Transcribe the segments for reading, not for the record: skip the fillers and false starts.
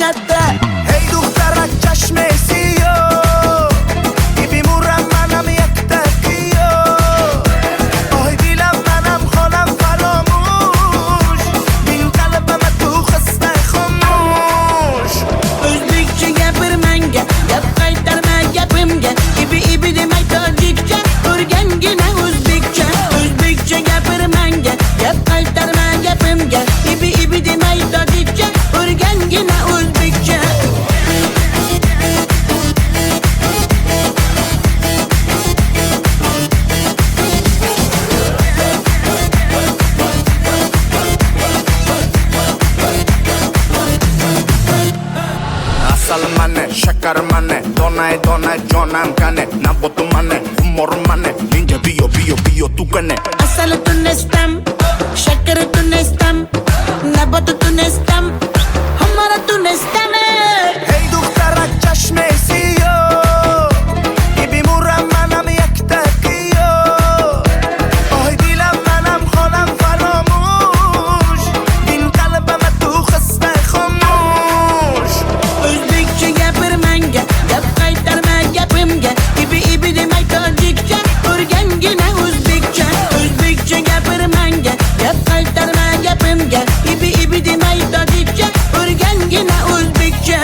latta. Hey دخترک چشمسی بیمورم منم یک تکیو آی دیلم منم خانم فراموش بین قلبم تو خسته خاموش O'zbekcha gapir menga, gap qaytarma gapimga. Ibi demay tojikcha, o'rgangina o'zbekcha. O'zbekcha gapir menga, gap qaytarma gapimga. Ibi demay tojikcha, o'rgangina o'zbekcha. Asal mane, shakar mane, donay donay jonam kane Nabotu mane, humor mane, ninja biyo tu kane Asal tunestam, shakar tunestam, nabat tunestam, hamara tunestam. Hey دخترک چشمسی بیمورم منم یک تکیو آی دیلم منم خانم فراموش بین قلبم تو خسته خاموش O'zbekcha gapir menga, gap qaytarma gapimga. Ibi demay tojikcha, o'rgangina o'zbekcha. O'zbekcha gapir menga, gap qaytarma gapimga. Ibi demay tojikcha, o'rgangina o'zbekcha.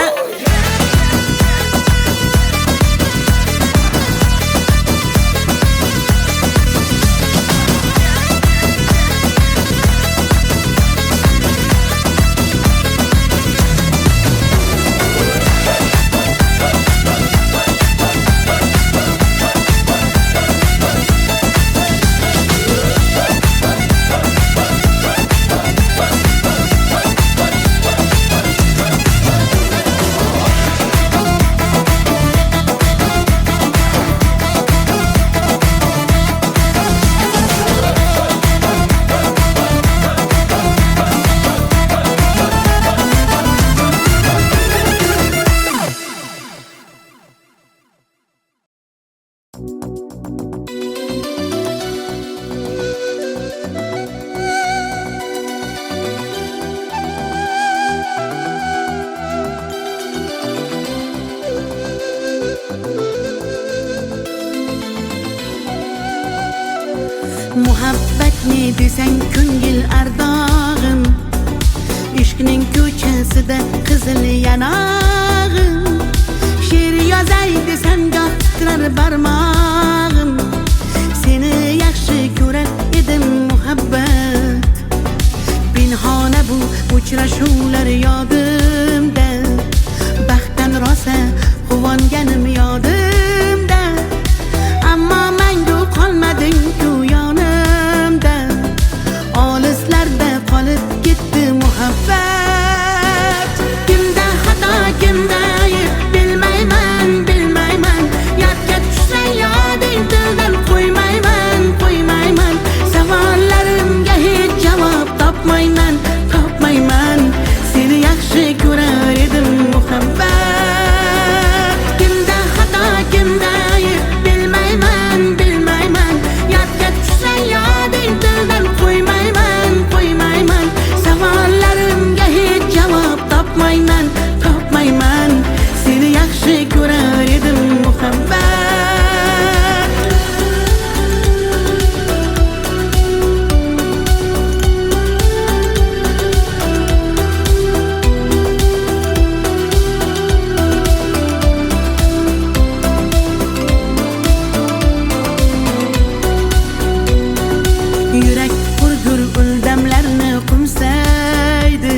Muhabbat ne desang ko'ngil ardog'im, ishqning ko'chasida qizil yanog'im. She'r yozay desam goh titrar barmog'im, seni yaxshi ko'rar edim muhabbat. Pinhona bu uchrashuvlar yodimda, baxtdan rosa quvonganim yodimda. Ammo mangu qolmading-ku yonimda, olislarda qolib ketdi muhabbat. Kimda xato, kimda ayb bilmayman, yodga tushsa yoding tildan qo'ymayman. Savollarimga hech javob topmayman. Seni yaxshi ko'rar edim muhabbat. Kimda xato, kimda ayb bilmayman, yodga tushsa yoding tildan qo'ymayman. Savollarimga hech javob topmayman. Seni yaxshi ko'rar edim muhabbat. Yurak hurgur uldamlarni qumsaydi,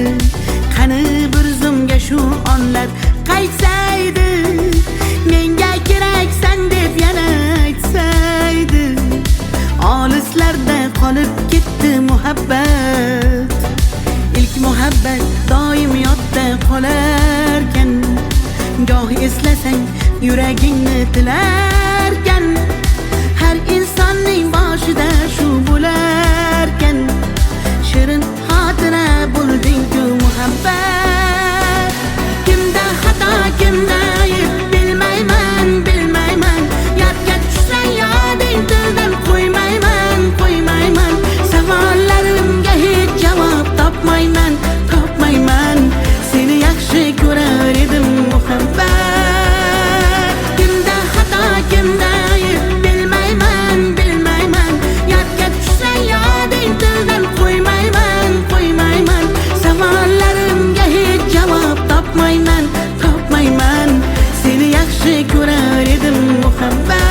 qani bir zumga shu onlar qaytsaydi. Menga keraksan deb yana aytsaydi, olislarda qolib ketdi muhabbat. İlk muhabbat doim yodda qolarkan, goh eslasang yuragingni tilarkan. Har insonning boshida shu bo'larkan, shirin xotira bo'lding-ku muhabbat. Kimda xato, kimda ayb bilmayman, yodga tushsa yoding tildan qo'ymayman. Savollarimga hech javob topmayman. Seni yaxshi ko'rar muhabbat. Kimda xato kimda ayb bilmayman bilmayman. Yodga tushsa yoding tildan qo'ymayman qo'ymayman. Savollarimga hech javob topmayman topmayman. Seni yaxshi ko'rar edim muhabbat.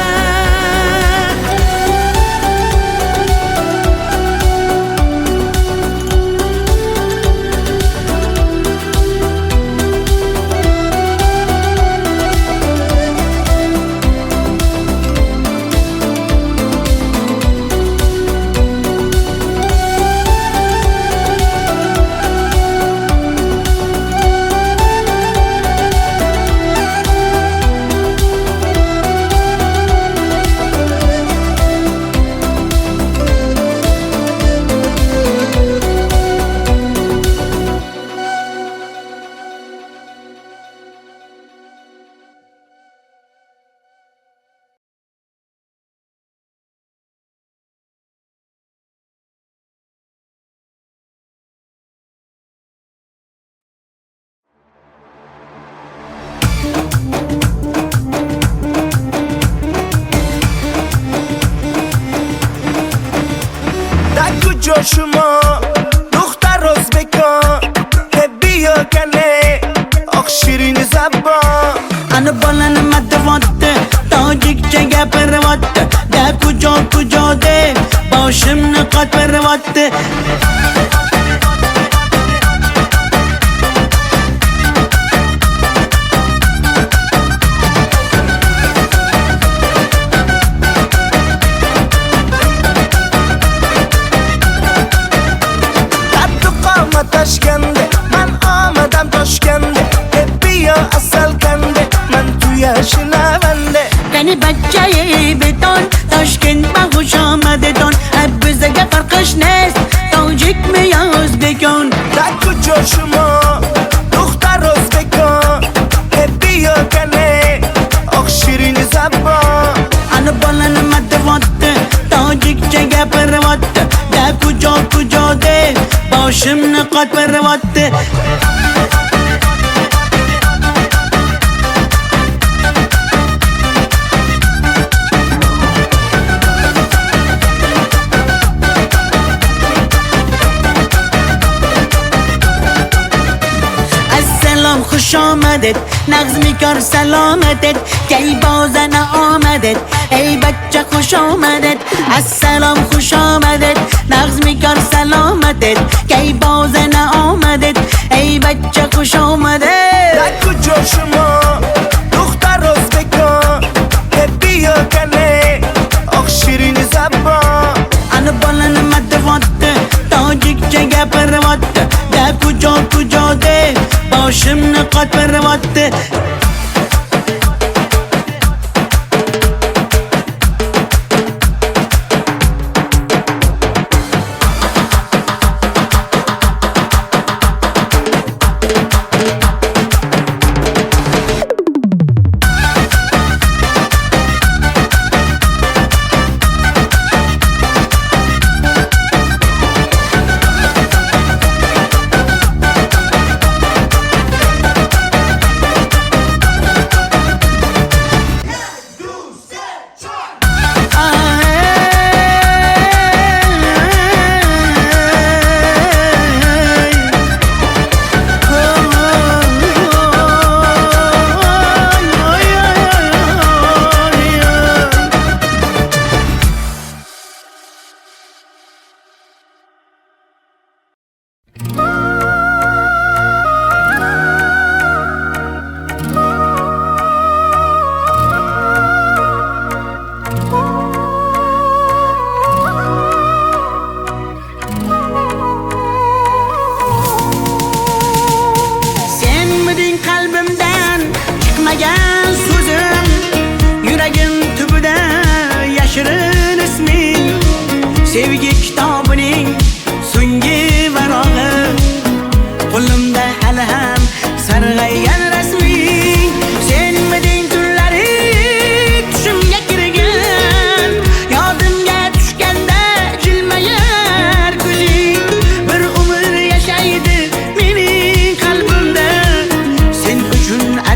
شما دختر ازبکان بیا کنه آخ شیرین زبان Ana balani matvatte tojikcha gapirvatte da kujo de boshimni qotvirvatte. Toshkende man omadam Toshkende bia asal kande man tu yashnavande Qani bachchayi beton Toshkent ma xush omadedon bizga farqish nest tojikmi yo o'zbekon. da kujo shuma dukhtar o'zbekon bia kane oq shirin zabon Ana balani matvatte tojikcha gapirvatte da kujo de boshimni qotvirvatte. Assalom xush omadet nag'zmi kor salomatet kay bozana omadet ey bachcha xush omadet. Assalom xush omadet nag'zmi kor salomatet kay bozana omadet ey bachcha xush omadet. da kujo shuma dukhtar o'zbekon bia kane oq shirin zabon Ana balani matvatte tojikcha gapirvatte da kujo de boshimni qotvirvatte.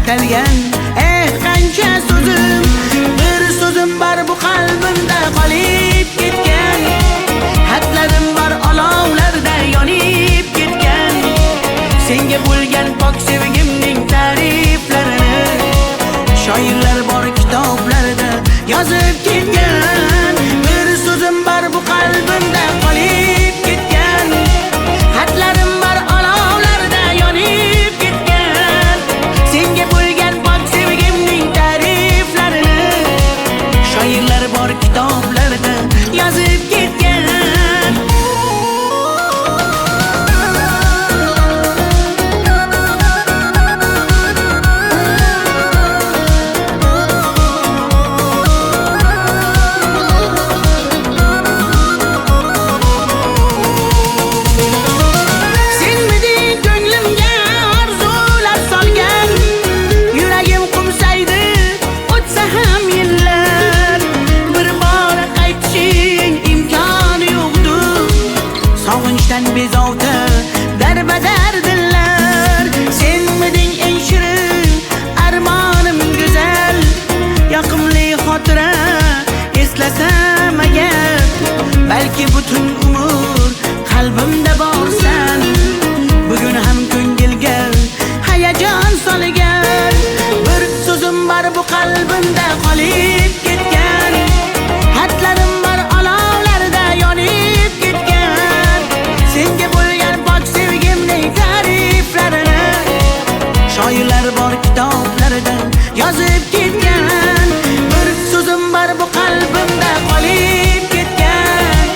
atalgan qancha so'zim, bir so'zim bor bu qalbimda qolib ketgan. Xatlarim bor olovlarda yonib ketgan. Senga bo'lgan pok sevgimning ta'riflarini shoirlar bor kitoblarda yozib ketgan. Bir so'zim bor bu qalbimda qolib ketgan. Xatlarim bor olovlarda yonib ketgan. Senga bo'lgan pok sevgimning ta'riflarini shoirlar bor kitoblarda yozib ketgan. Bezovta darbadar dillar, senmiding eng shirin armonim go'zal. Yoqimli xotira eslasam agar, balki butun umr qalbimda borsan. Bugun ham ko'ngilga hayajon solgan. Bir so'zim bor bu qalbimda qolib ketgan. Xatlarim bor olovlarda yonib ketgan. Senga bo'lgan pok sevgimning ta'riflarini shoirlar bor kitoblarda yozib ketgan. Bir so'zim bor bu qalbimda qolib ketgan.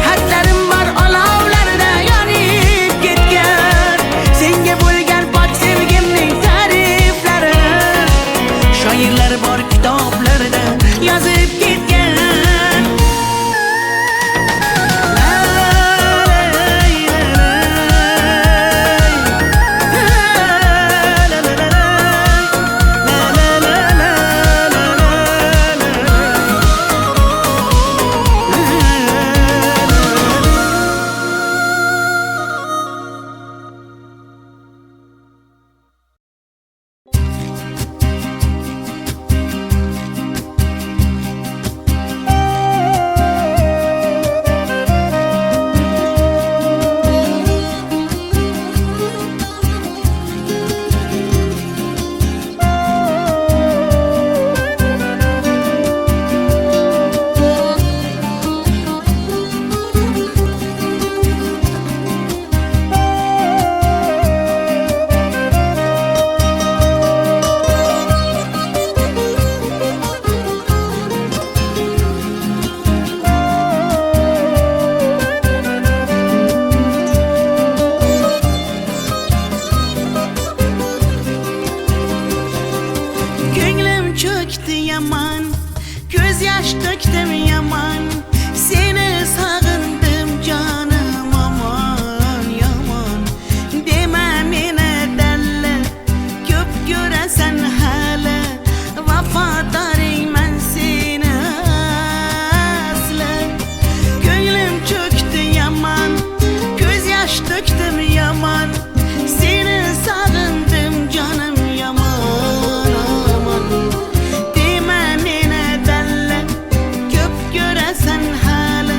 Xatlarim bor olovlarda yonib ketgan. Senga bo'lgan pok sevgimning ta'riflarini shoirlar bor kitoblarda yozib ketgan. Yaman, göz yaş döktüm yaman. Seni sağındım canım aman yaman. Deme mene delle, köp göresen hala. Vafadarım ben seni asla. Gönlüm çöktü yaman, göz yaş döktüm yaman. Seni sağındım canım yaman aman. Sen hala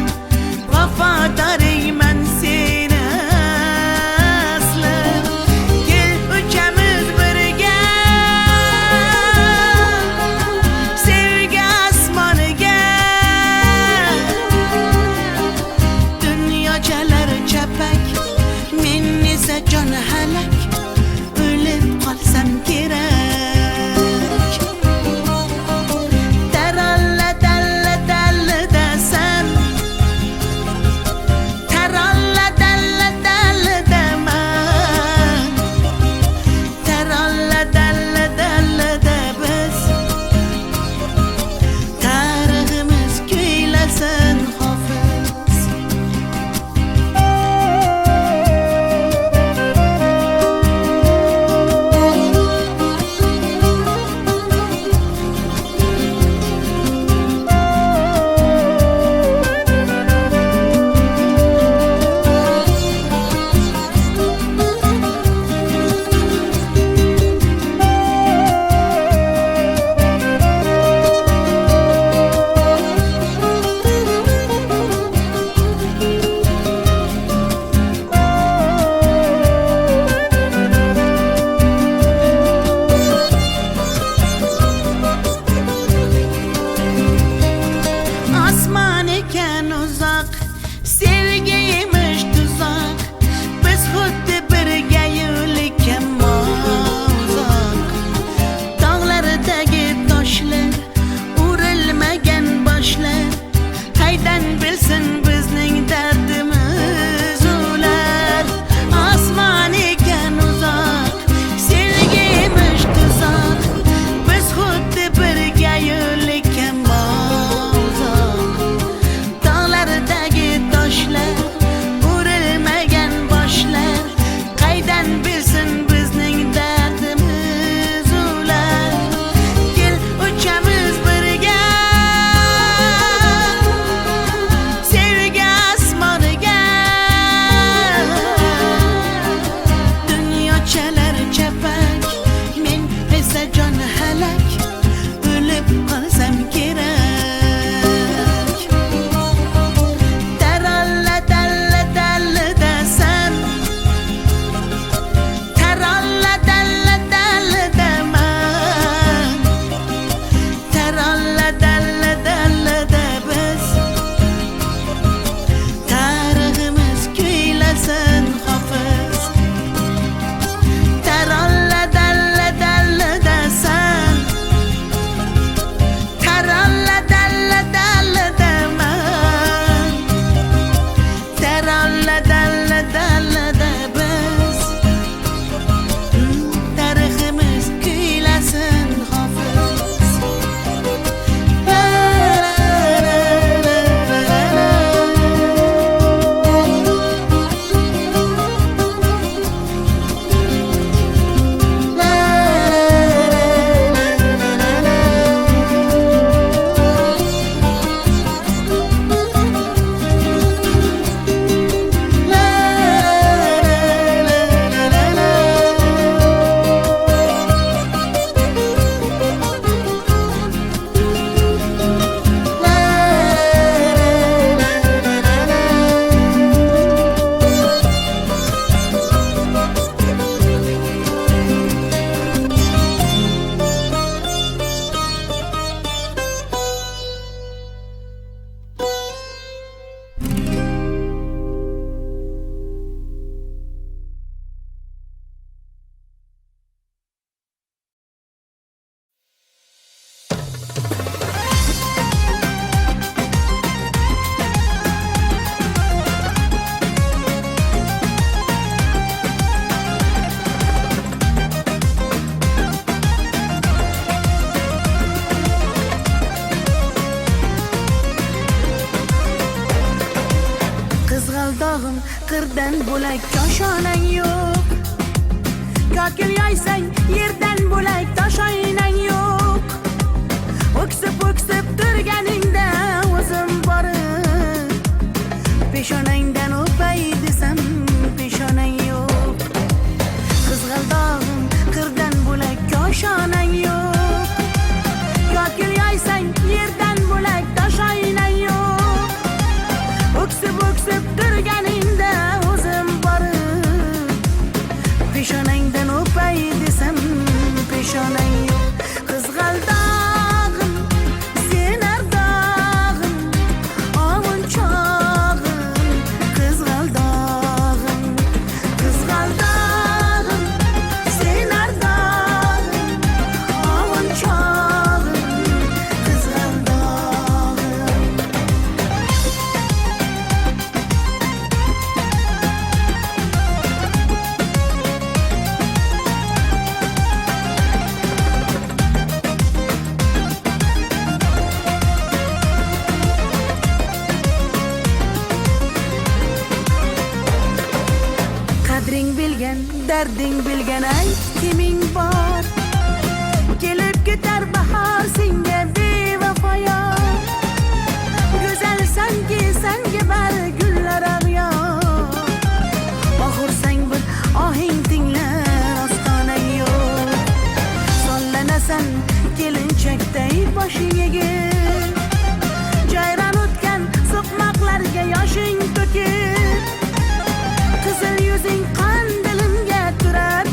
qirdan bo'lak koshonang yo'q. Kokil yoysang yerdan bo'lak toshoynang yo'q. O'ksib turganingda o'zim borib peshonangdan o'pay desam peshonang yo'q. Qizg'aldog'im qirdan bo'lak koshonang yo'q. Kokil yoysang yerdan bo'lak toshoynang yo'q. O'ksib turganingda o'zim borib peshonangdan o'pay desam peshonang yo'q. Qizg'aldog'im sen ardog'im ovun chog'im. Qizg'aldog'im sen ardog'im ovun chog'im. Qizg'aldog'im qadring bilgan, darding bilgan ayt kiming bor. Kelib ketar bahor senga bevafoyor. Go'zalsanki senga bari gullar ag'yor. Oxursang bir ohing tinglar ostonang yo'q. Sollanasan kelinchakday boshing egib. Jayron o'tgan so'qmoqlarga yoshing to'kib. Qizil yuzing qon dilimga turar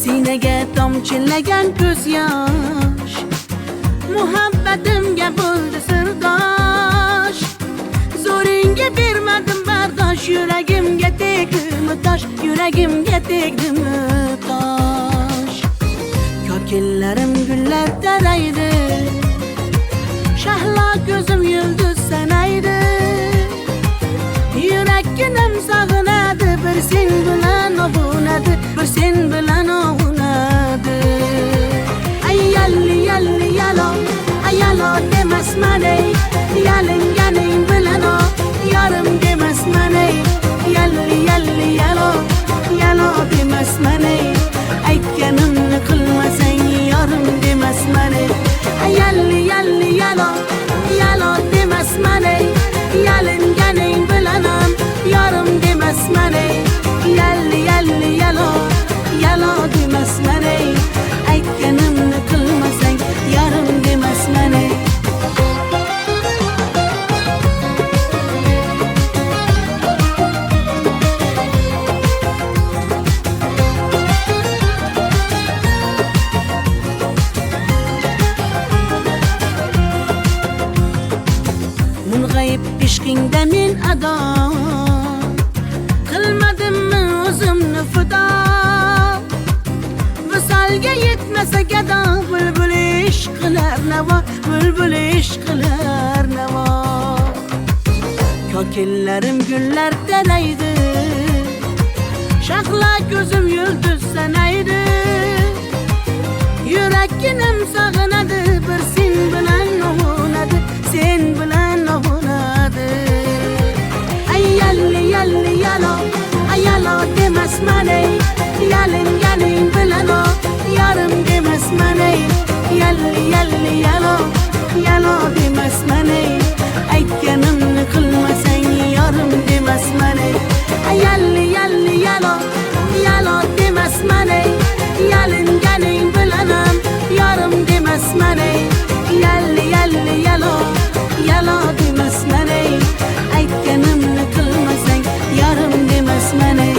Sinaga tomchilagan ko'z yosh, muhabbatimga bo'ldi sirdosh. Zo'ringga bermadim bardosh, yuragimga tegdimi tosh, yuragimga tegdimi tosh. Kokillarim gullar taraydi, shahlo ko'zim yulduz sanaydi. Yurakkinam sog'inadi, bir sen bilan ovunadi, bir sen bilan ovunadi. Ay yalli yalli yalo, ay yalo demasman ey, yalinganing bilan o, yarim demasman ey. Yalli yalli yalo, yalo demasman ey, aytganimni qilmasang yarim demasman ey. Ay yalli yalli yalo, yalo demasman ey, yalinganing bilan ham yarim demasman ey. Yalli yalli yalo, yalo demasman ey, aytganimni qilmasang yarim demasman ey. Mung'ayib ishqingda men ado, qilmadimmi o'zimni fido. Visolga yetmasa gado, bulbul ishq qilar navo, bulbul ishq qilar navo. Kokillarim gullar taraydi, shahlo ko'zim yulduz sanaydi. Yurakkinam sog'inadi, bir sen bilan ovunadi, sen bilan ovunadi. Ay yalli yalli yalo, ay yalo demasman ey, yalinganing bilan o, yarim demasman ey. Yalli yalli yalo, yalo demasman ey, aytganimni qilmasang yarim demasman ey. Ay yalli yalli yalo, yalo demasman ey, yalinganing bilan ham yarim demasman ey. Yalli yalli yalo, yalo demasman ey, aytganimni qilmasang yarim demasman ey.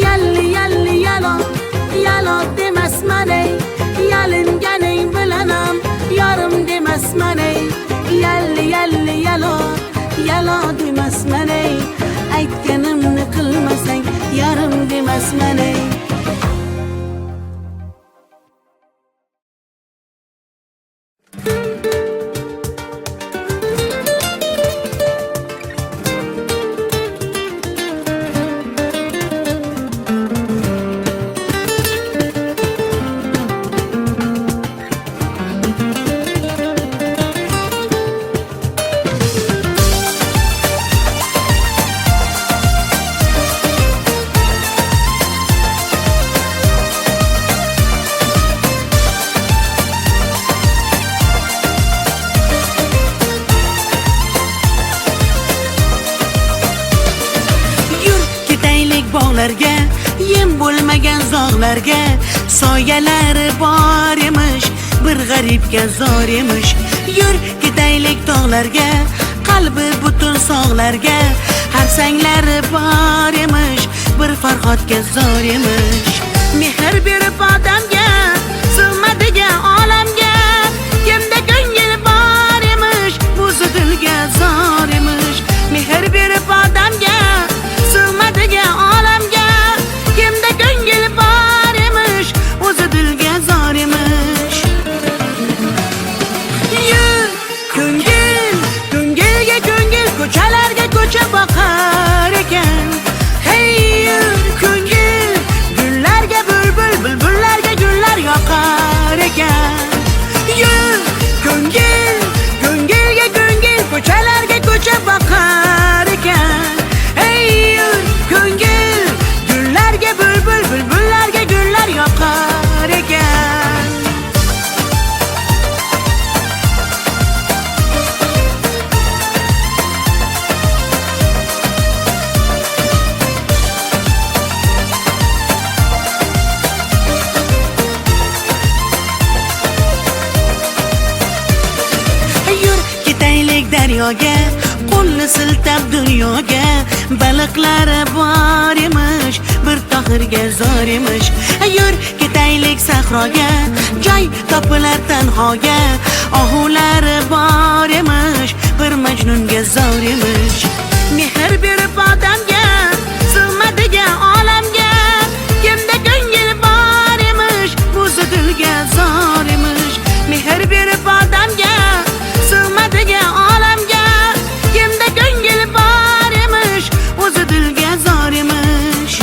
Yalli yalli yalo, yalo demasman ey, yalinganing bilan ham yarim demasman ey. Yalli yalli yalo, yalo demasman ey, aytganimni qilmasang yarim demasman ey. Bog'larga, yem bo'lmagan zog'larga, soyalari bor emish, bir g'aribga zor emish. Yur ketaylik tog'larga, qalbi butun sog'larga, harsanglari bor emish, bir farhodga zor emish. Mehr berib odamga, sig'madigan olamga, kimda ko'ngil bor emish, o'zi dilga zor emish. Mehr berib odamga, sig'madigan olamga, kimda ko'ngil bor emish, o'zi dilga zor emish. Yur ko'ngil, ko'ngilga ko'ngil, ko'chalarga ko'cha boqar ekan. Hey yur daryoga, qo'lni siltab dunyoga. Baliqlari bor emish, bir tohirga zor emish. Yur ketaylik sahroga, joy topilar tanhoga. Ohulari bor emish, bir majnunga zor emish. Mehr berib odamga, sig'madigan olamga. Kimda ko'ngil bor emish, o'zi dilga zor emish. Mehr berib odamga, sig'madigan olamga. Kimda ko'ngil bor emish, o'zi dilga zor emish.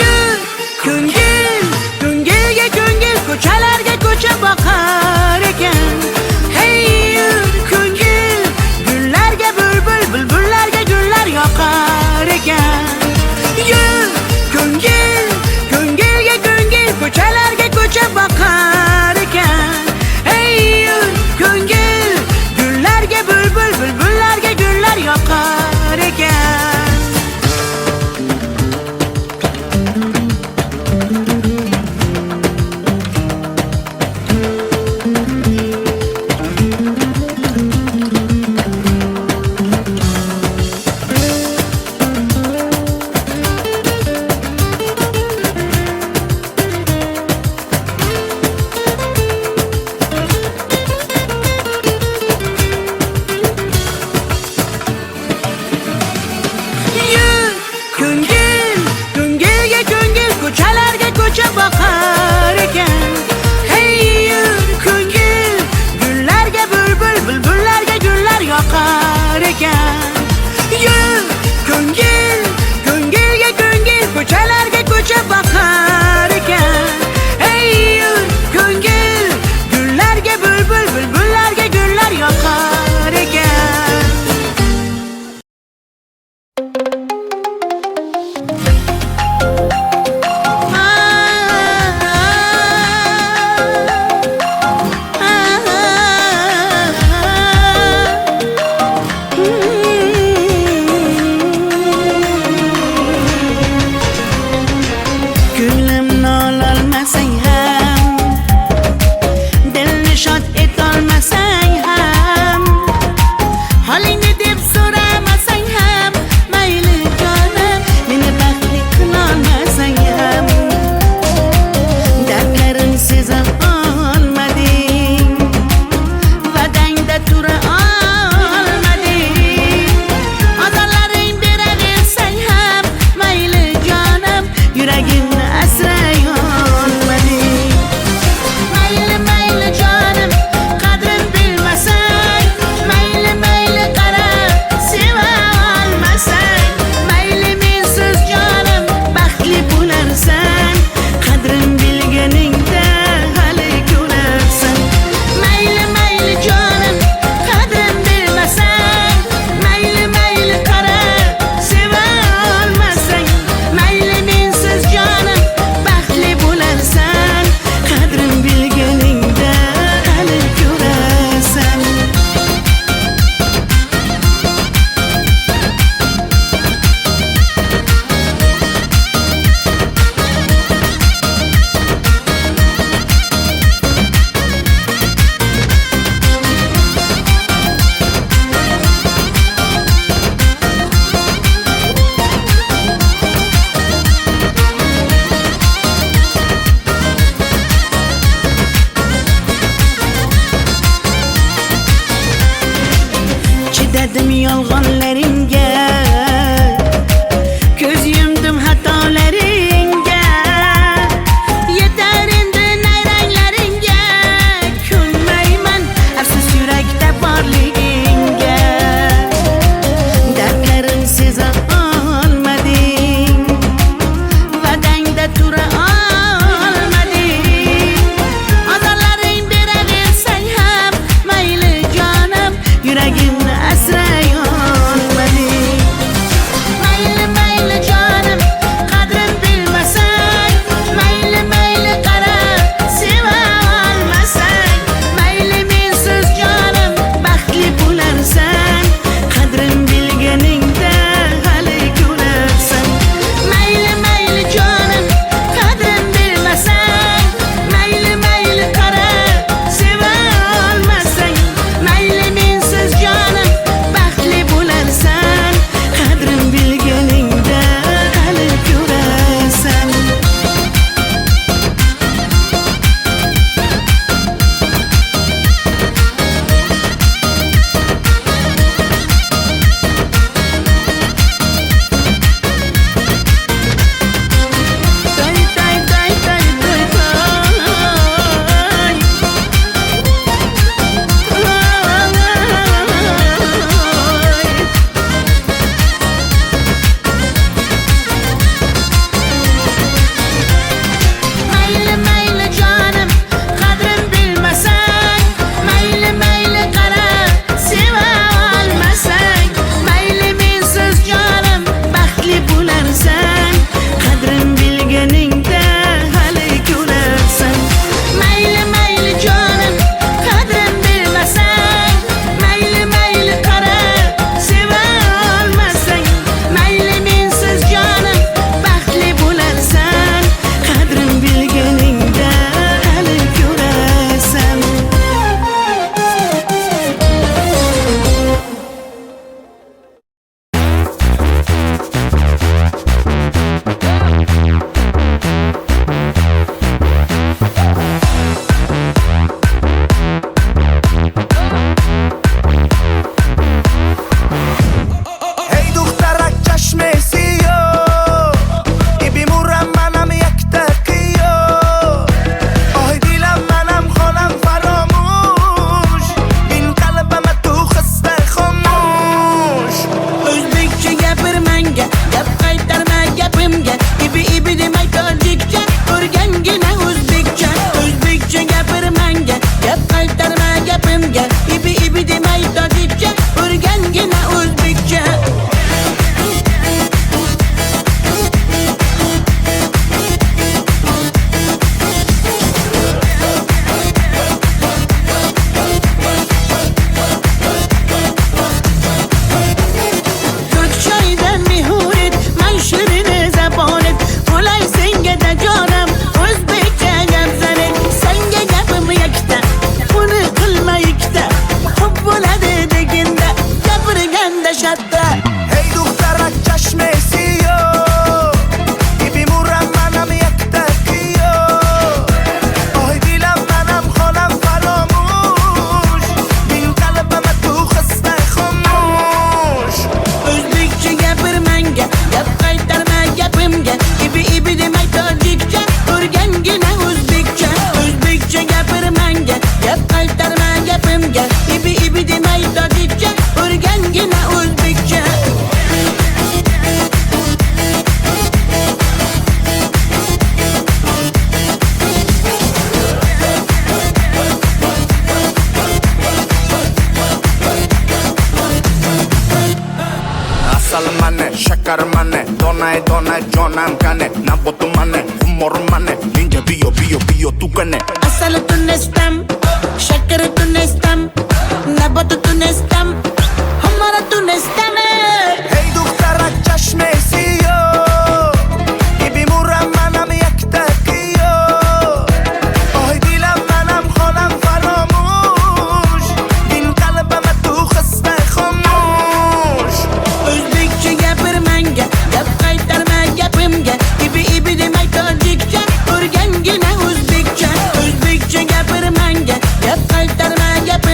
Yur ko'ngil, ko'ngilga ko'ngil, ko'chalarga ko'cha boqar ekan. Hey yur ko'ngil, gullarga bulbul, bulbullarga gullar yoqar ekan. Yur ko'ngil, ko'ngilga ko'ngil, ko'chalarga ko'cha boqar ekan. Hey yur ko'ngil, gullarga bulbul, bulbullarga gullar yoqar ekan. Yur ko'ngil, ko'ngilga ko'ngil, ko'chalarga ko'cha boqar ekan. Hey yur ko'ngil, gullarga bulbul, bulbullarga gullar yoqar ekan. Yur ko'ngil, ko'ngilga ko'ngil, ko'chalarga ko'cha boqar ekan. Hey yur ko'ngil, gullarga bulbul, bulbullarga gullar yoqar ekan. Ko'nglimni ololmasang ham, dilni shod etolmasang ham, holingni deb so'ramasang ham, mayli jonim, meni baxtli qilolmasang ham, dardlarim seza olmading, va'dangda tura olmading, ozorlaring beraversang ham, mayli jonim, yuragimni asray olmading. Mayli mayli jonim, qadrin bilmasang, mayli mayli qarab seva olmasang, mayli mensiz jonim baxtli bo'larsan, qadrin bilganingda hali ko'rarsan. Mayli mayli jonim, qadrin bilmasang, mayli mayli qarab seva olmasang, mayli mensiz jonim baxtli bo'larsan, qadrin bilganingda hali ko'rarsan. Chidadim yolg'onlaringga, ko'z yumdim xatolaringga. Yetar endi nayranglaringga, ko'nmayman afsus yurakda borligingga. Dardlarim seza olmading, va'dangda tura olmading, ozorlaring beraversang ham, mayli jonim, yuragimni asray olmading. Mayli mayli jonim, qadrin donay donay jonam kane nabotu mane humor mane ninja biyo tu kane اصل تونستم شکر تونستم نبات تونستم همه را تونستم ای دخترک چشم سیاه ای بیمورم منم یک تکیه آی دیلم منم خانم فراموش این قلبم تو خسته خاموش Özbekçe gapir manga gap qaytarma gapimga ibi demay tojikcha o'rgangina o'zbekcha O'zbekcha gapir manga gap qaytarma gapimga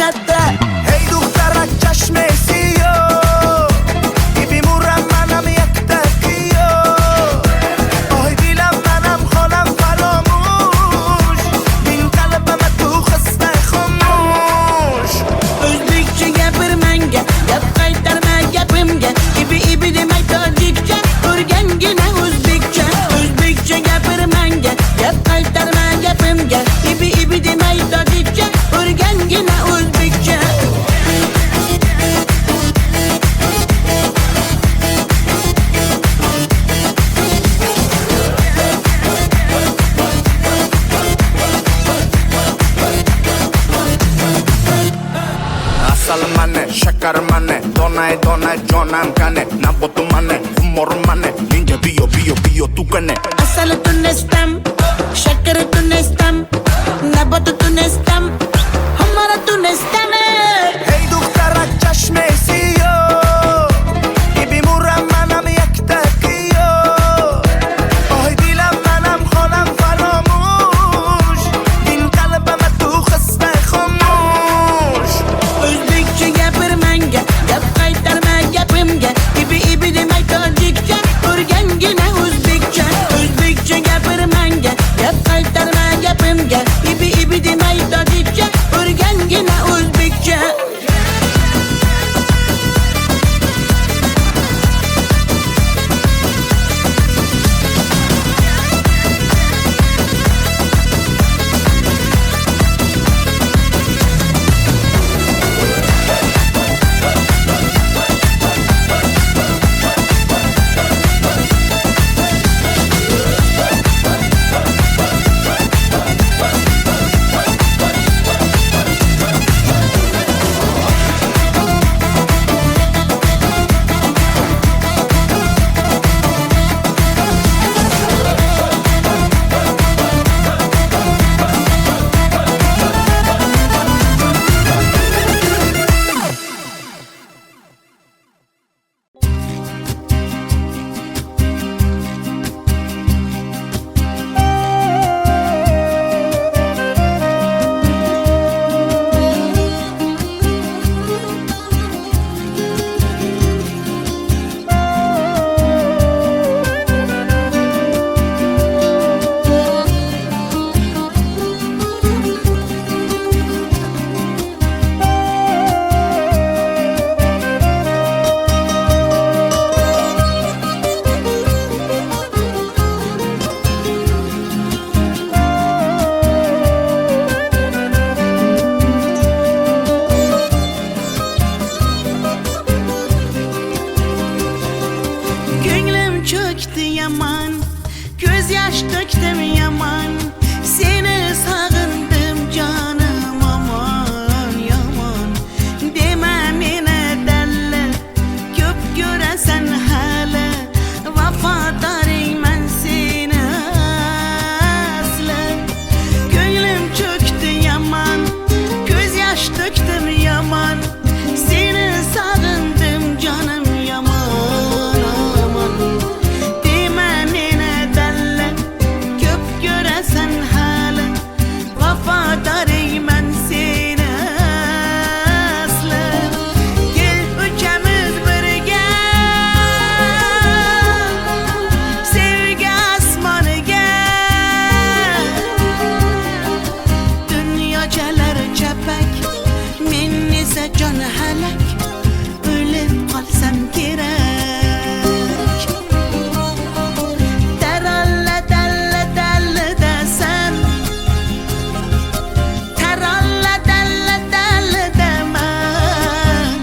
latta. Hey دخترک چشم سیاه بیمورم منم یک دقیقه آی دیلم منم خانم فراموش بین قلبم تو خسته خاموش O'zbekcha gapirmanga, gap qaytarma gapimga. Ibi demay tojikcha, o'rgangina o'zbekcha. O'zbekcha gapirmanga, gap qaytarma gapimga. Ibi demay tojikcha, o'rgangina o'zbekcha. Asal mane, şakar mane, donay donay jonam kane, nabotu mane, humor mane, ninja biyo tu kane. Asal tunestam, şeker tunestam, nabat tunestam, hamara tunestam. Hey دخترک چشم سیاه بیمورم منم یک دقیقه آی دیلم منم خانم فراموش بین قلبم تو خسته خاموش O'zbekcha gapirmanga, gap qaytarma gapimga. Ibi demay tojikcha, o'rgangina o'zbekcha. O'zbekcha gapirmanga, gap qaytarma gapimga. Ibi demay tojikcha, o'rgangina o'zbekcha. Ko'nglim cho'kdi yaman, ko'z yosh to'kdim yaman. Seni sog'indim jonim aman yomon. Dema meni dalla, ko'p ko'rasan hali. Vafodoringman seni asli. Ko'nglim cho'kdi yaman, ko'z yosh to'kdim yaman. Seni sog'indim jonim yaman aman. Dema meni dalla, ko'p ko'rasan hali. Vafodoringman seni asli. Kel uchamiz birga sevgi osmoniga. Dunyochalar chapak, men esa jon halak. O'lib qolsam kerak. Taralla dalla dalla dasan, taralla dalla dalla daman.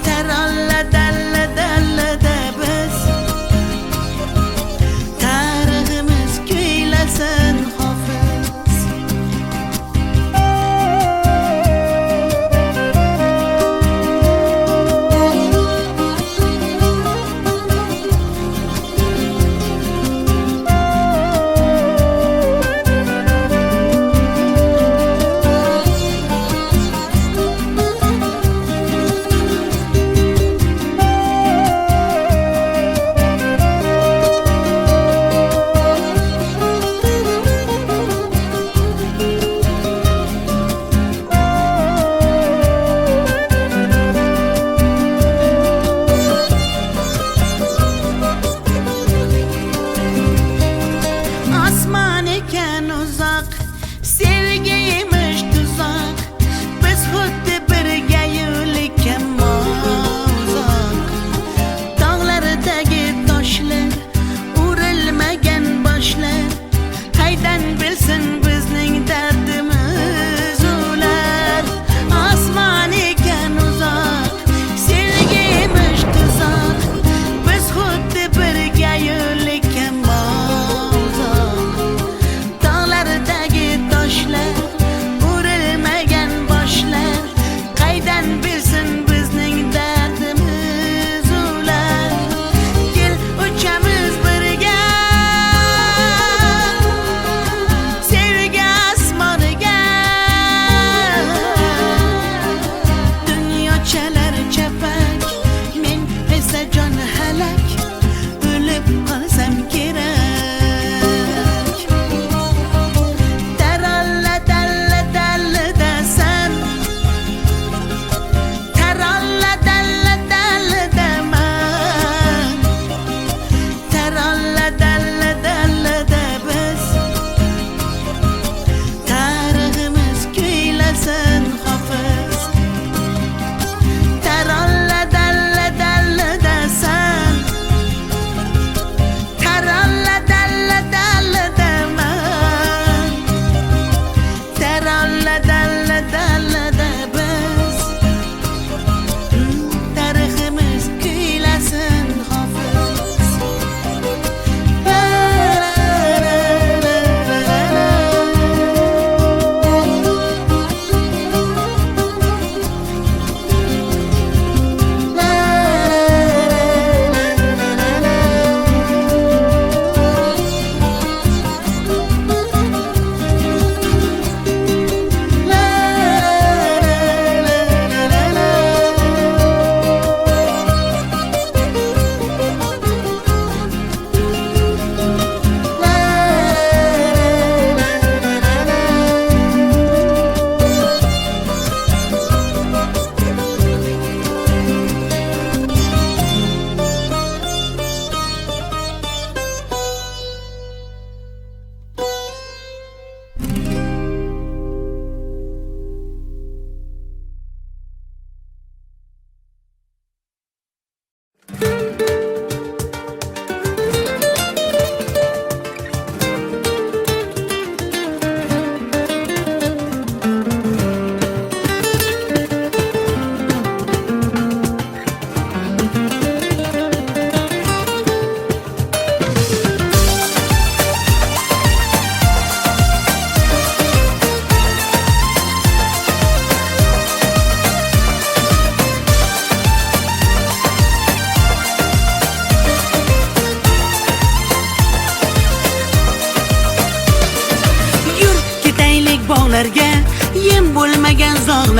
Taralla dalla dalla da biz, tariximiz kuylasin hofiz.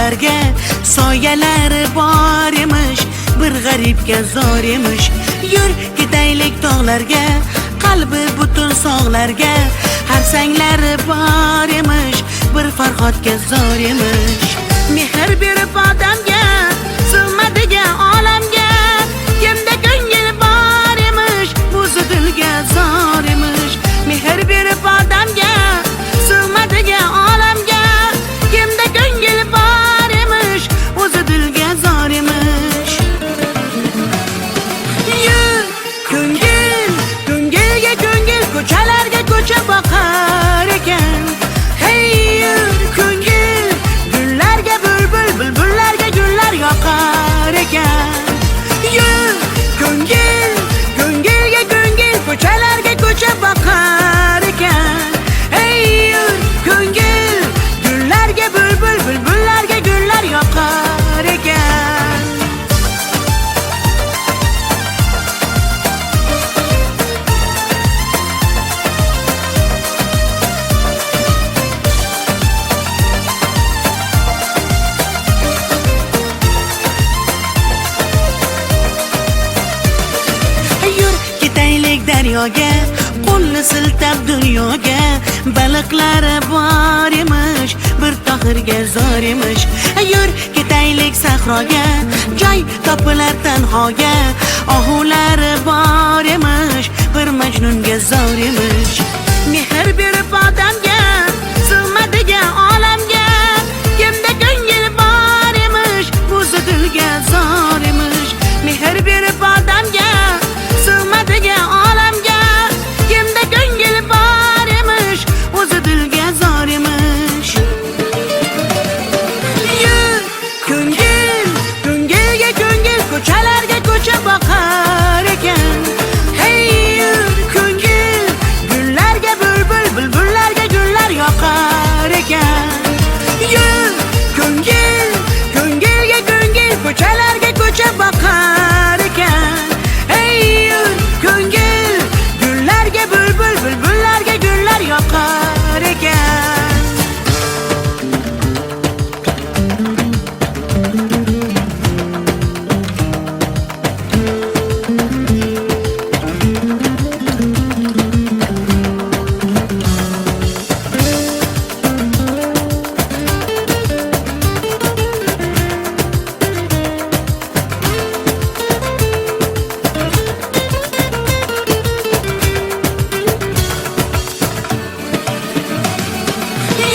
dog'larga soyalari bor emish, bir g'aribga zor emish. Yur ketaylik tog'larga, qalbi butun sog'larga, har sanglari bor emish, bir Farhodga zor emish. Mehr berib odamga, sig'madigan olamga, kimda ko'ngil bor emish, o'zi dilga zor emish. Mehr berib odamga, sig'madigan olamga, kimda ko'ngil bor emish, o'zi dilga zor emish. Yur ko'ngil, ko'ngilga ko'ngil, ko'chalarga ko'cha boqar ekan. Hey yur ko'ngil, gullarga bulbul, bulbullarga gullar yoqar ekan. Yur ko'ngil, ko'ngilga ko'ngil, ko'chalarga ko'cha boqar ekan. Hey yur ko'ngil, gullarga bulbul, bulbullarga gullar yoqar ekan. Yur ketaylik daryoga, qo'lni siltab dunyoga, baliqlari bor emish, bir Tohirga zor emish. Yur ketaylik sahroga, joy topilar tanhoga, ohulari bor emish, bir Majnunga zor emish. Mehr berib odamga, sig'madigan olamga, kimda ko'ngil bor emish, o'zi dilga zor emish. Mehr berib odamga, sig'madigan olamga, kimda ko'ngil bor emish, o'zi dilga zor emish. Yur ko'ngil, ko'ngilga ko'ngil, ko'chalarga ko'cha boqar ekan. Hey yur ko'ngil, gullarga bulbul, bulbullarga gullar yoqar ekan. Yur ko'ngil, ko'ngilga ko'ngil, ko'chalarga ko'cha boqar ekan. Hey yur ko'ngil, gullarga bulbul, bulbullarga gullar yoqar ekan.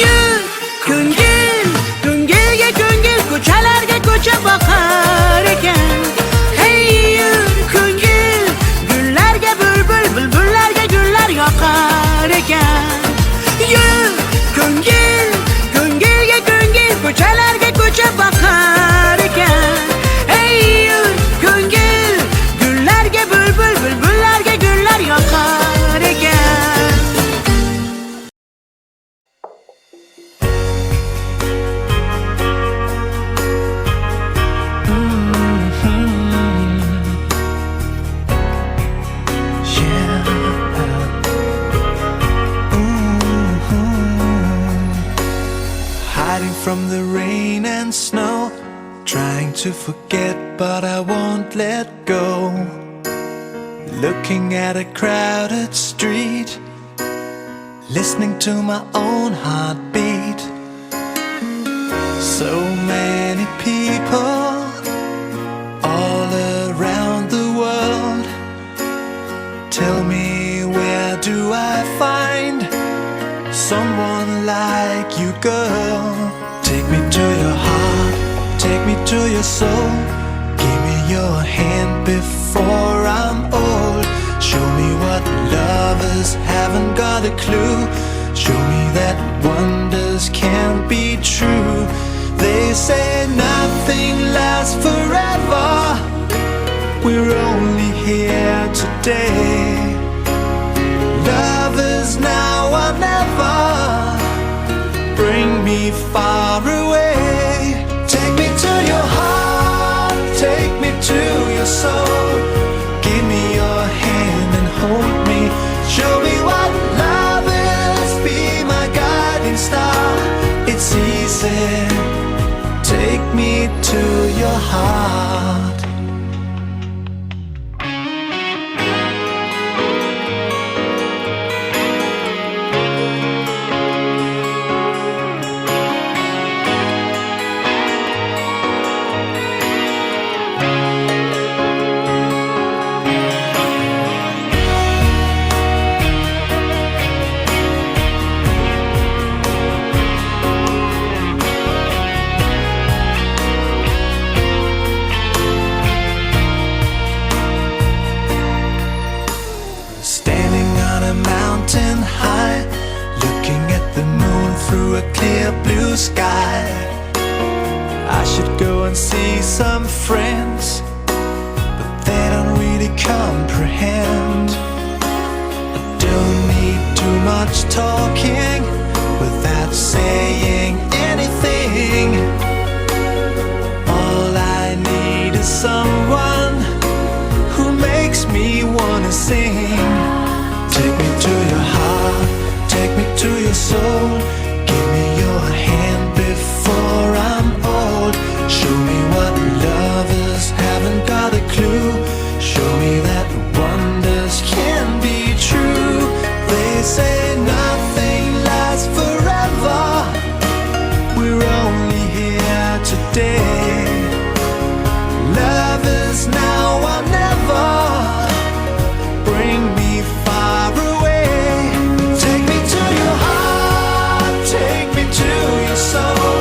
Yur ko'ngil, ko'ngilga ko'ngil, ko'chalarga ko'cha boqar ekan. Hey yur ko'ngil, gullarga bulbul, bulbullarga gullar yoqar ekan. Yur ko'ngil, ko'ngilga ko'ngil, ko'chalarga ko'cha boqar ekan. Hey yur ko'ngil, gullarga bulbul, bulbullarga gullar yoqar ekan. Hiding from the rain and snow, trying to forget but I won't let go. Looking at a crowded street, listening to my own heartbeat. So many people all around the world. Tell me, where do I find someone like you, girl? Take me to your heart, take me to your soul. Give me your hand before I'm old. Show me what lovers haven't got a clue. Show me that wonders can't be true. They say nothing lasts forever. We're only here today. Love is now or never. Bring me far away. Take me to your heart, take me to your soul. Give me your hand and hold me. Show me what love is. Be my guiding star. It's easy. Take sky. I should go and see some friends, but they don't really comprehend. I don't need too much talking without saying anything. All I need is someone who makes me wanna sing. Take me to your heart, take me to your soul. Give me your hand before I'm old. Show me what lovers haven't got a clue. Show me that wonders can be true. They say nothing lasts forever. We're only here today. Love is now or never. Bring me far away. Take me to your heart, take me to your soul.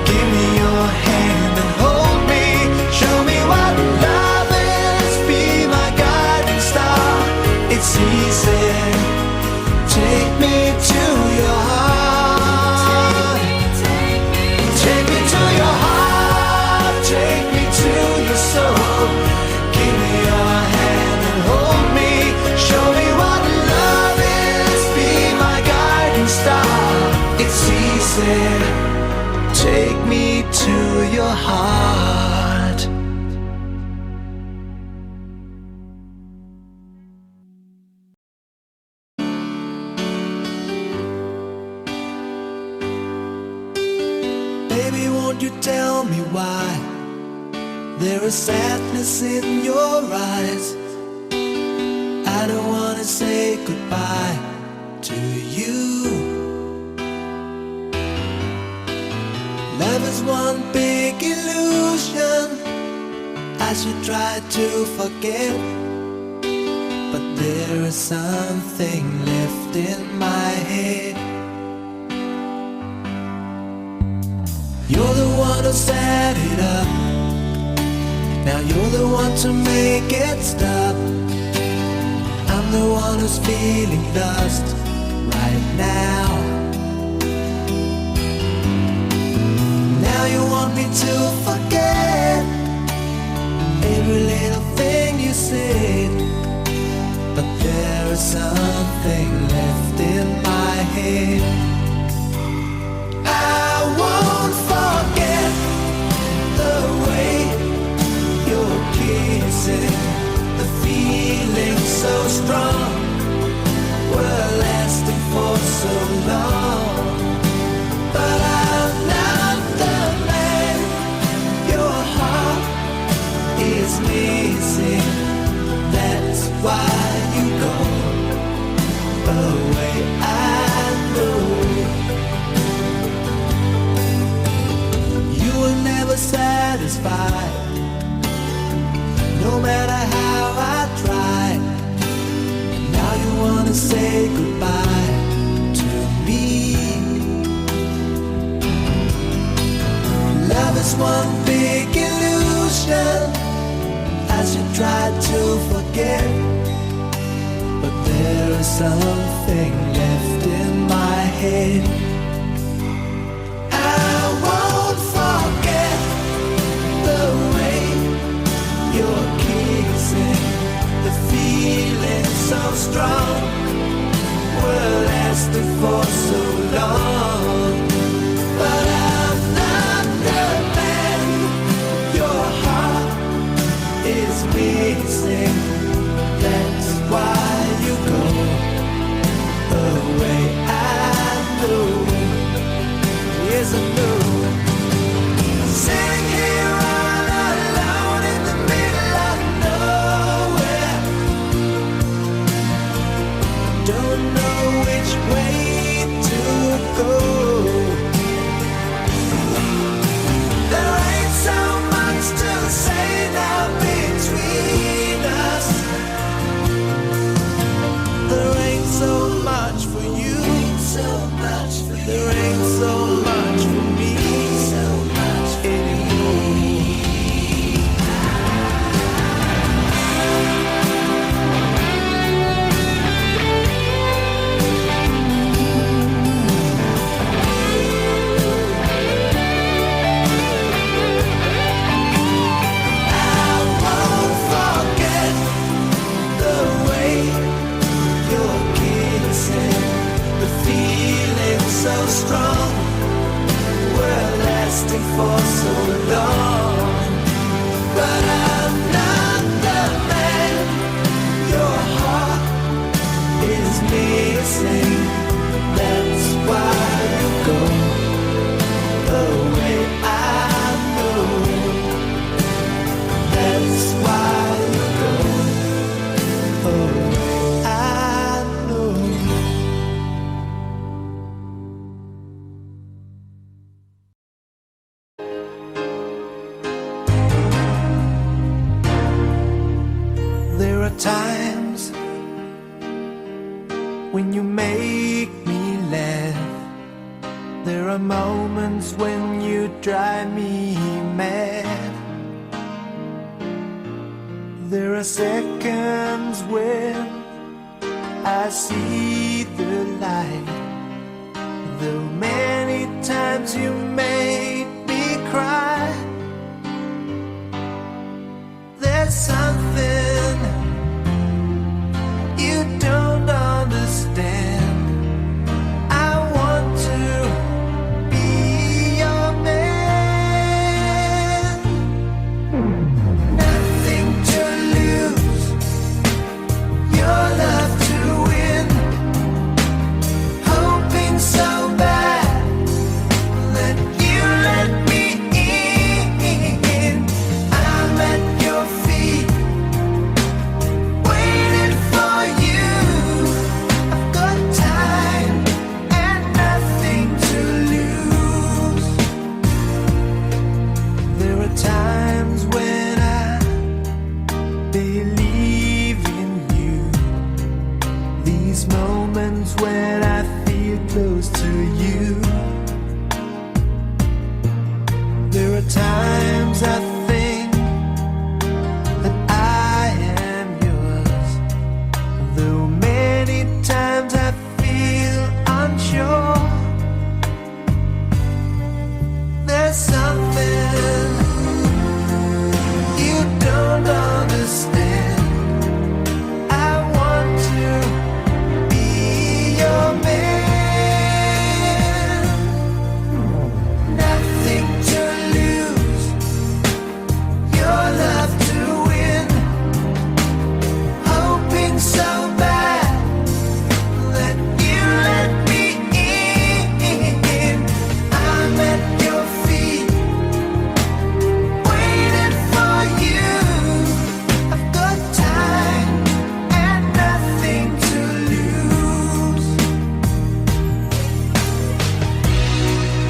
Give me your hand and hold me. Show me what love is, be my guiding star. It's easy. Take me to your heart. Take me to your heart, take me to your soul. Give me your hand and hold me. Show me what love is, be my guiding star. It's easy. Take me to your heart. Baby, won't you tell me why there is sadness in your eyes? I don't wanna say goodbye to you. Love is one big illusion I should try to forget, but there is something left in my head. You're the one who set it up. Now you're the one to make it stop. I'm the one who's feeling lost right now. Now you want me to forget every little thing you said, but there is something left in my head. I won't forget the way you're kissing, the feeling so strong, we're lasting for so long. But I'm not the man your heart is missing. That's why you go away, I know. You were never satisfied, no matter how I tried. And now you wanna say goodbye to me. Love is one big illusion I should try to forget, but there is something left in my head. I won't forget the way you're kissing, the feeling so strong, we're lasting for so long. But I'm not the man your heart is missing. That's why you go away, I know. Yes, I know. Sitting here all alone in the middle of nowhere, don't know which way to go. There ain't so much to say now between us. There ain't so much for you, there ain't so much for me. times when you make me laugh. There are moments when you drive me mad. There are seconds when I see the light. Though many times you made me cry, there's something you don't understand. I want to be your man. Nothing to lose, your love to win. Hoping so bad that you let me in. I'm at your feet, waiting for you. I've got time and nothing to lose. There are times when I believe in you. These moments when I feel close to you. There are times I think that I am yours. Though many times I feel unsure. There's something you don't understand. I want to be your man. Nothing to lose, your love to win. Hoping so bad that you let me in. I'm at your feet, waiting for you. I've got time and nothing to lose.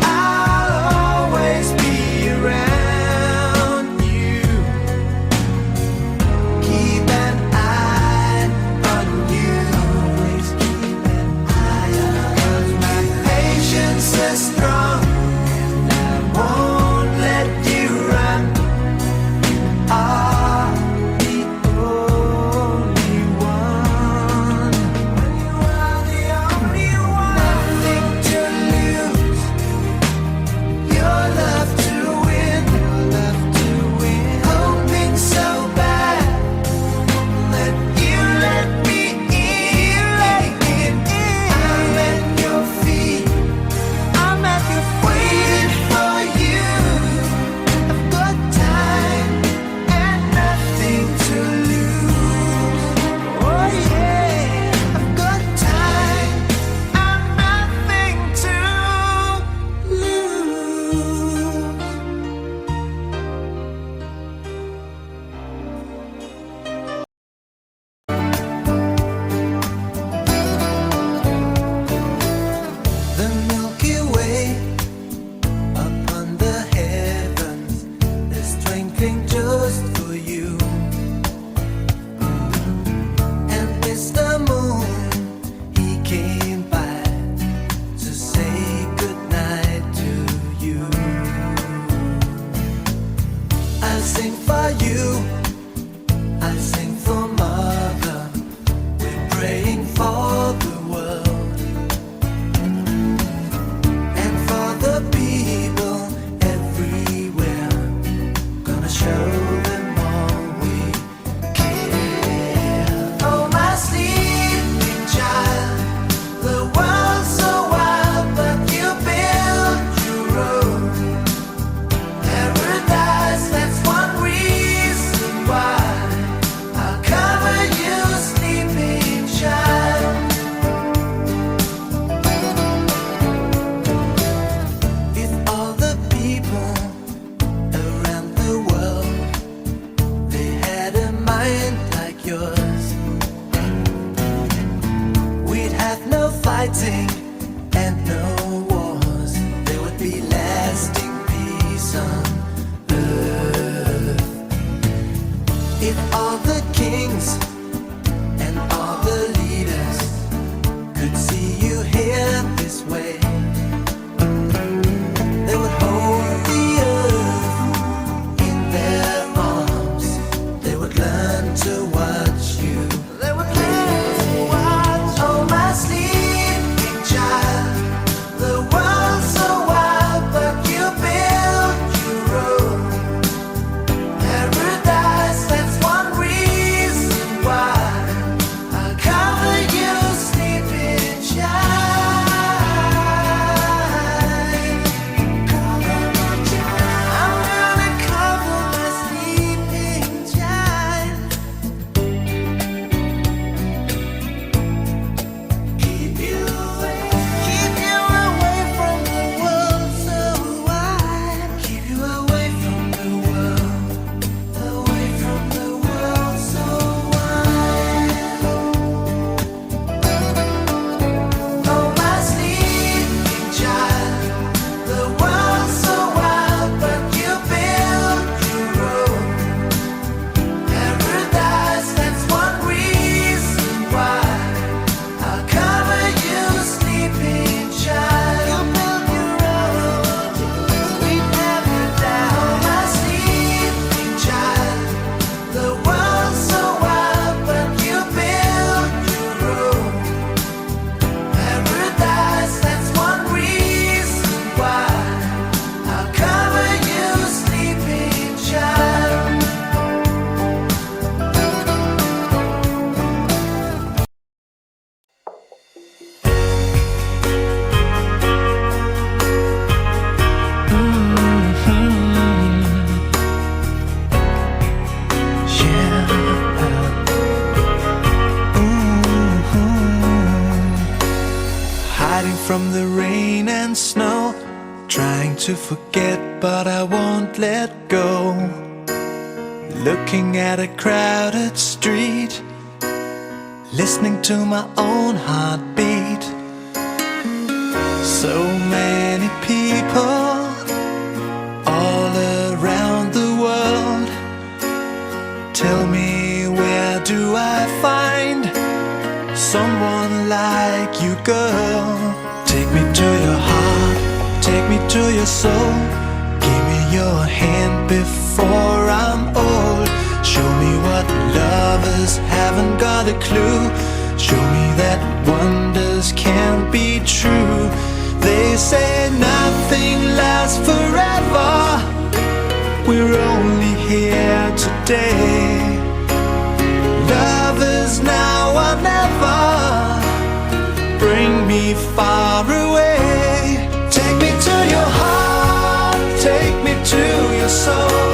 I'll always be around you. Keep an eye on you. Always keep an eye on you. 'Cause my patience is strong and I won't let you run. Are the only one. You are the only one. Nothing to lose, your love to win. Hoping so bad that you let me in. I'm at your feet, waiting for you. I've got time and nothing to lose. Oh yeah, I've got time and nothing to lose. The Milky Way upon the heavens is twinkling just for you. And Mr. Moon, he came by to say goodnight to you. I'll sing for you, I'll sing for Mother. We're praying for the world and for the people everywhere. Gonna show them all we care. Oh, my sleeping child, the world's so wild, but you built your road. Paradise, that's one reason why I'll cover you, sleeping child. If all the people around the world, they had a mind like yours, we'd have no fighting and no wars. There would be lasting peace on earth. If all the kings from the rain and snow, trying to forget but I won't let go. Looking at a crowded street, listening to my own heartbeat. So many people all around the world. Tell me, where do I find someone like you, girl? Take me to your heart, take me to your soul. Give me your hand before I'm old. Show me what lovers haven't got a clue. Show me that wonders can't be true. They say nothing lasts forever. We're only here today. Love is now or never. Bring me far away. Take me to your heart, take me to your soul.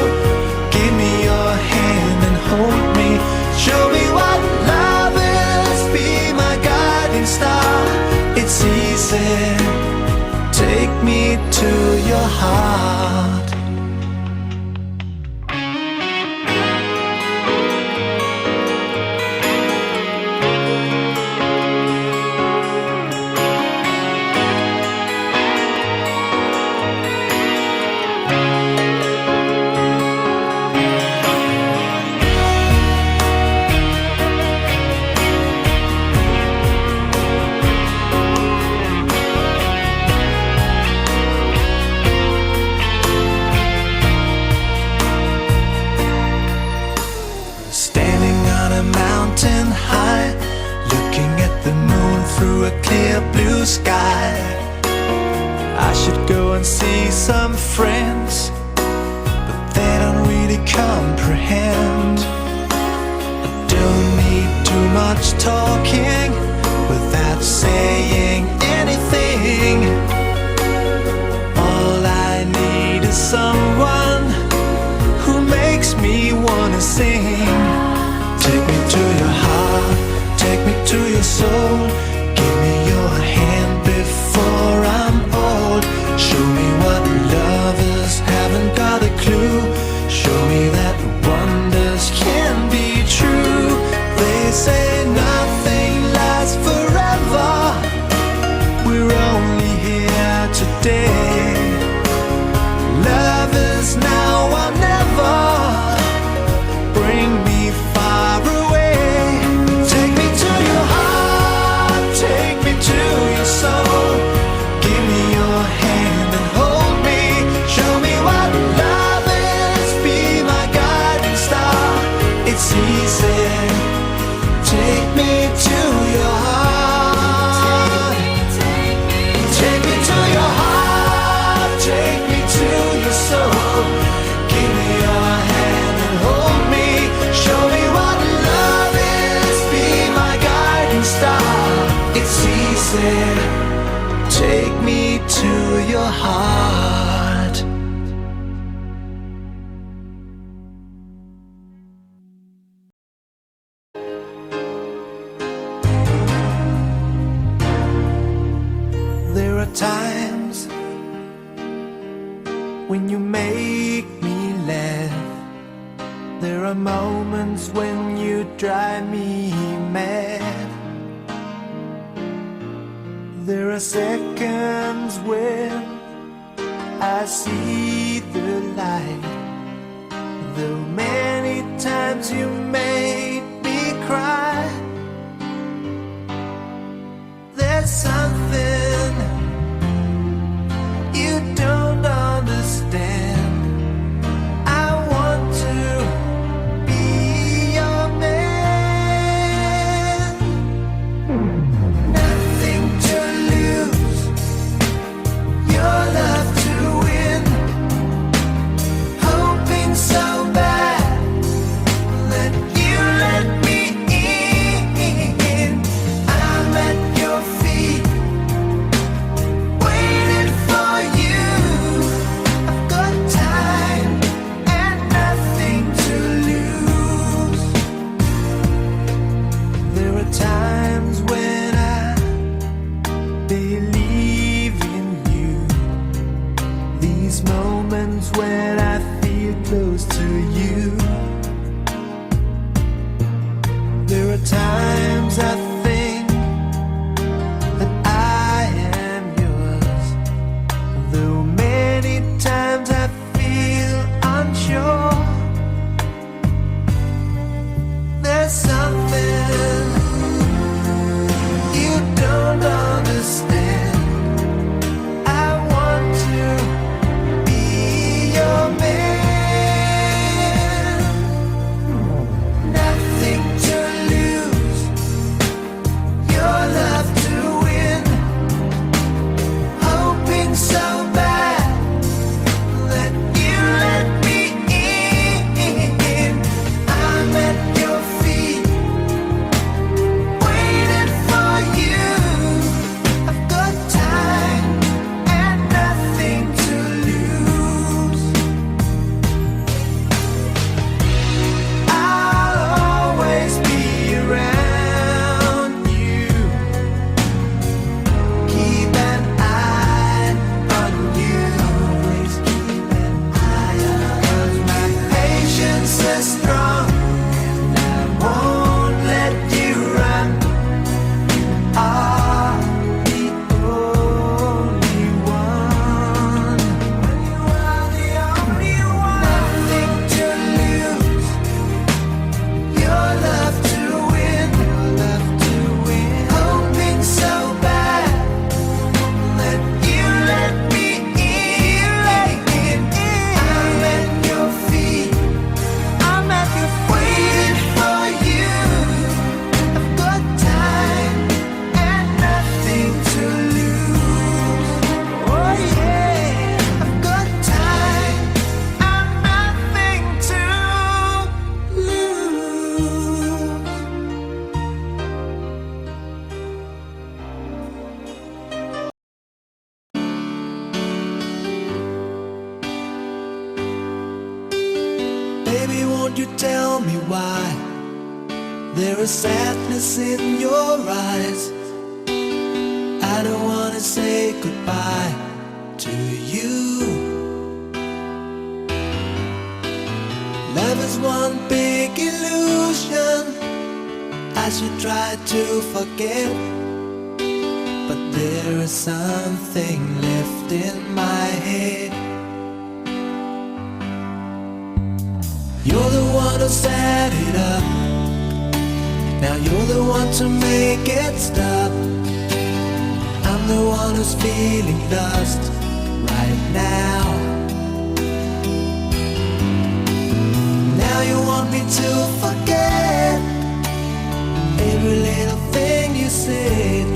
Give me your hand and hold me. Show me what love is, be my guiding star. It's easy. Take me to your heart. Through a clear blue sky, I should go and see some friends, but they don't really comprehend. I don't need too much talking without saying anything. All I need is someone who makes me wanna sing. Take me to your heart, take me to your soul. Give me your hand before I'm old. Show me what lovers haven't got a clue. Show me that wonders can be true. They say nothing lasts forever. We're only here today. Love is now or never. Bring me far away. Take me to your heart, take me to your soul. Give me your hand and hold me. Show me what love is, be my guiding star. It's easy. Take me to your heart. Take me to your heart, take me to your soul. Give me your hand and hold me. Show me what love is, be my guiding star. It's easy. Take me to your heart. There are times when you make me laugh. There are moments when you drive me mad. There are seconds when I see the light. Though many times you made me cry. There's something you don't understand. I want to be your man. Nothing to lose, your love to win. Hoping so bad that you you. There are times I think that I am yours, though many times I feel unsure. There's something you don't understand. I want to be your man. Nothing to lose, your love to win. Hoping so bad that you let me in. I'm at your feet, waiting for you. I've got time and nothing to lose. I'll always be around you. Keep an eye on you. Always keep an eye on you. 'Cause my patience is strong and I won't let you run. Are the only one. When you are the only one. Nothing to lose, your love to win. Hoping so bad that you let me in. I'm at your feet, waiting for you. I've got time and nothing to lose. Oh yeah, I've got time and nothing to lose. Baby, won't you tell me why there is sadness in your eyes? I don't wanna say goodbye to you. Love is one big illusion I should try to forget, but there is something left in my head. You're the one who set it up. Now you're the one to make it stop. I'm the one who's feeling lost right now. Now you want me to forget every little thing you said,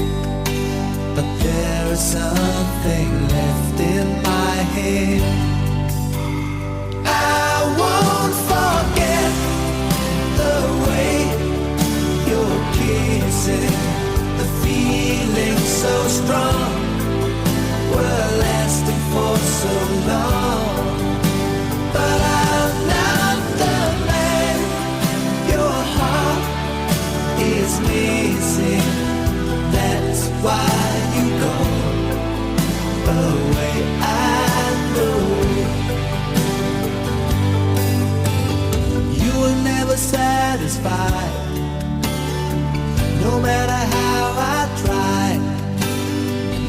but there is something left in my head. I won't forget the way you're kissing, the feeling so strong. We're lasting for so long, but I'm not the man your heart is missing. That's why you go away. I know you were never satisfied, no matter how I tried.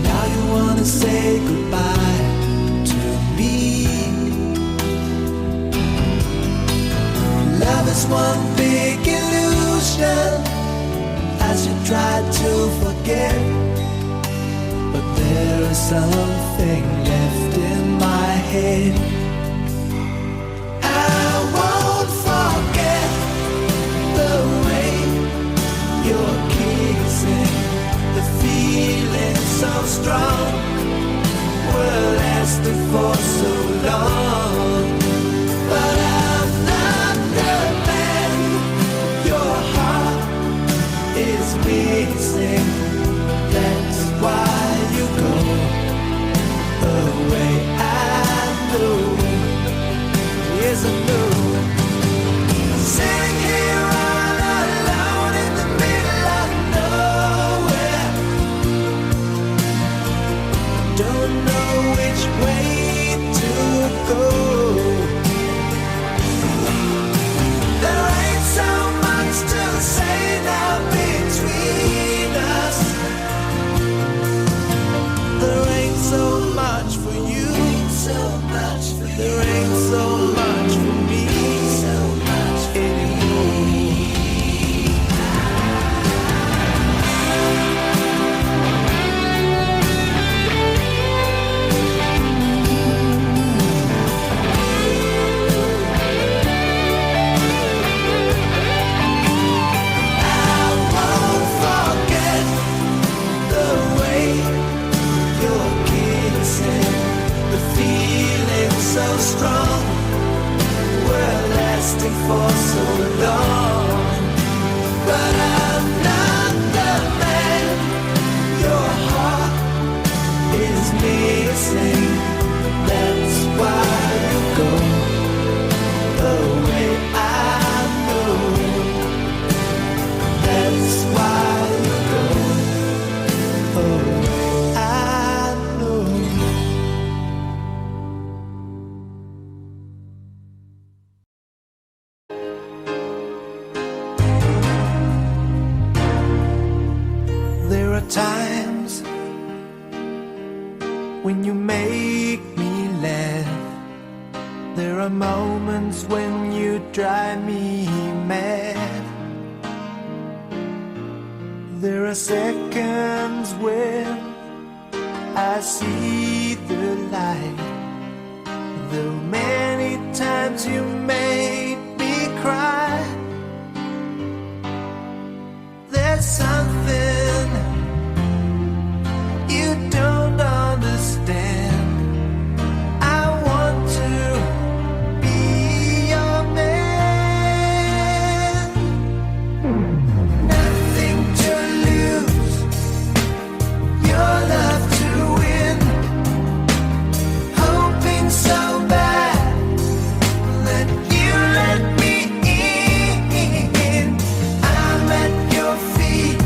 Now you wanna say goodbye to me. Love is one big illusion I should try to forget, but there is something left in my head. I won't forget the way you're kissing, the feeling so strong. We're lasting for so long, but I'm not the man your heart is missing. That's why you go away. I know waiting for so long, but I'm not the man your heart is missing. That's why you go away. I know. That's why you go away. I know. There are times when you make me laugh. There are moments when you drive me mad. There are seconds when I see the light. Though many times you made me cry. There's something you don't understand. I want to be your man. Nothing to lose, your love to win. Hoping so bad that you let me in. I'm at your feet,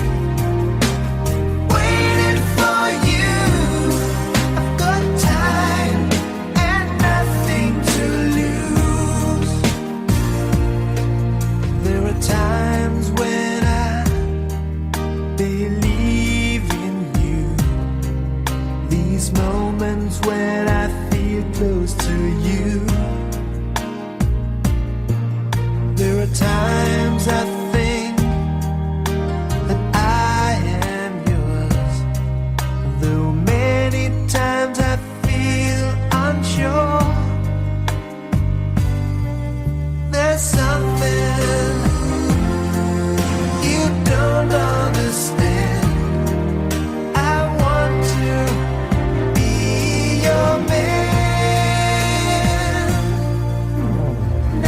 waiting for you. I've got time and nothing to lose. There are times when I believe in you. These moments when I feel close to you. There are times I think that I am yours. Though many times I feel unsure. There's something you don't understand. I want to be your man.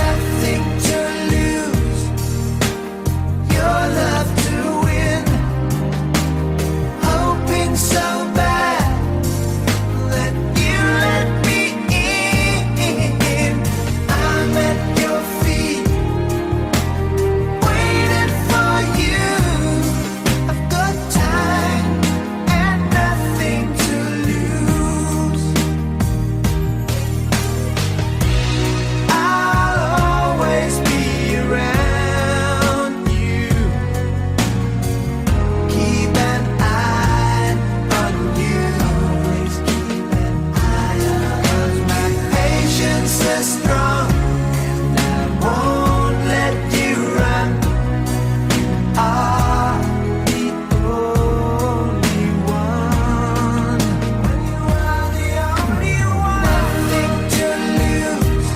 Nothing to lose, your love to win. Hoping so bad that you let me in. I'm at your feet, waiting for you. I've got time and nothing to lose. I'll always be around you. Keep an eye on you. Always keep an eye on you. 'Cause my patience is strong and I won't let you run. You are the only one. You are the only one. Nothing to lose,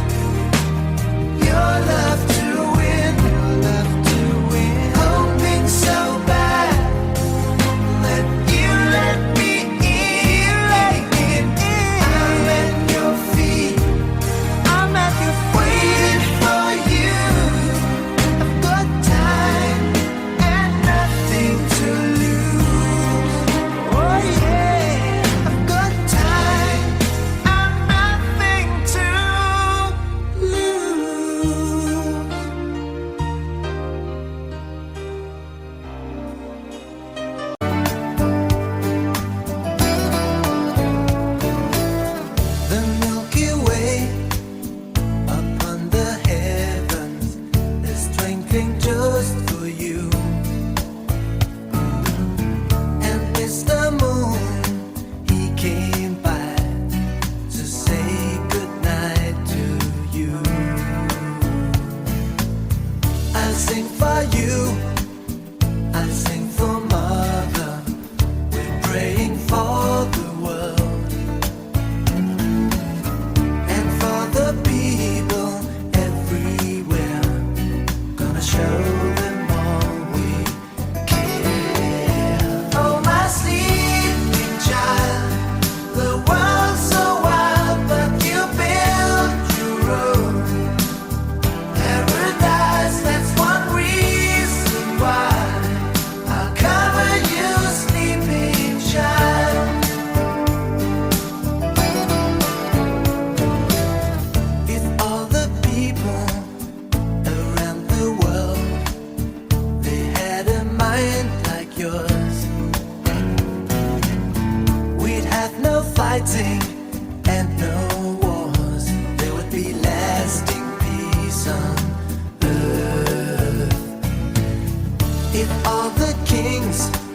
your love to win. Love to win. Hoping so bad that you let me in. I'm at your feet, I'm at your waiting for you. I've got time and nothing to lose. Oh yeah, I've got time and nothing to lose. The Milky Way upon the heavens is twinkling just for you. And Mr. Moon, he came by to say goodnight to you. I sing for you, I sing for Mother. We're praying for the world and for the people everywhere. Gonna show them all we care. Oh, my sleeping child, the world's so wild, but you built your own. Every dance.